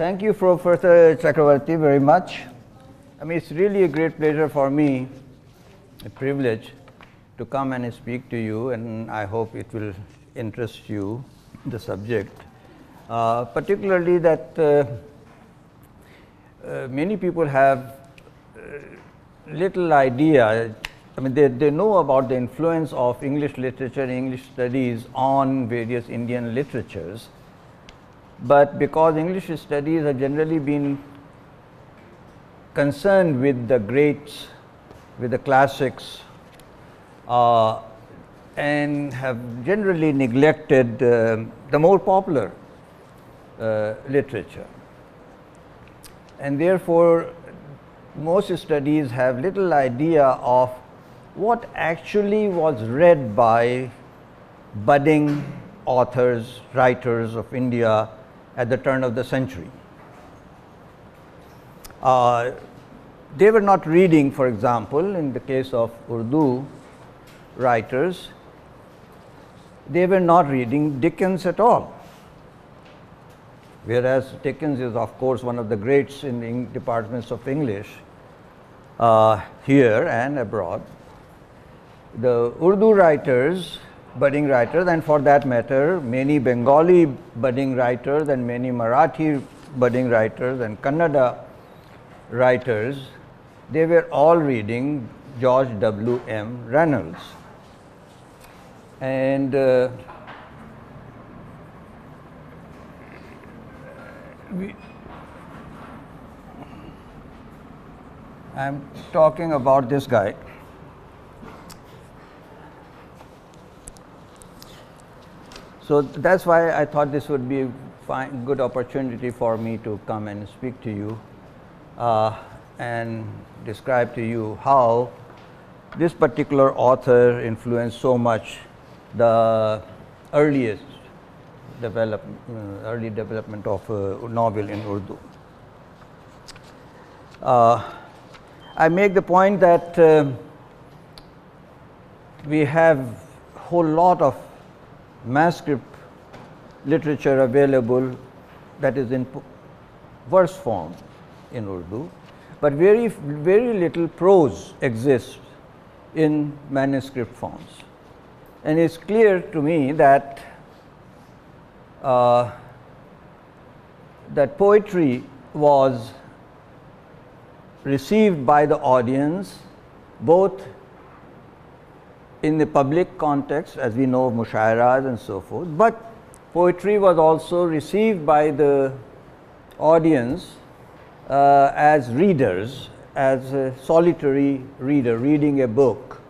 Thank you, Professor Chakravarti, very much. I mean, it's really a great pleasure for me, a privilege to come and speak to you, and I hope it will interest you, the subject. Particularly that many people have little idea. I mean, they know about the influence of English literature, English studies on various Indian literatures, but because English studies have generally been concerned with the greats, with the classics, and have generally neglected the more popular literature. And therefore, most studies have little idea of what actually was read by budding authors, writers of India at the turn of the century. They were not reading, for example, in the case of Urdu writers, they were not reading Dickens at all. Whereas Dickens is, of course, one of the greats in the departments of English here and abroad. The Urdu writers, budding writers, and for that matter, many Bengali budding writers and many Marathi budding writers and Kannada writers, they were all reading George GWM Reynolds. And I'm talking about this guy. So that's why I thought this would be a fine, good opportunity for me to come and speak to you and describe to you how this particular author influenced so much the early development of a novel in Urdu. I make the point that we have a whole lot of manuscript literature available that is in verse form in Urdu, but very little prose exists in manuscript forms. And it's clear to me that that poetry was received by the audience both in the public context, as we know, mushairas and so forth, but poetry was also received by the audience as readers, as a solitary reader reading a book.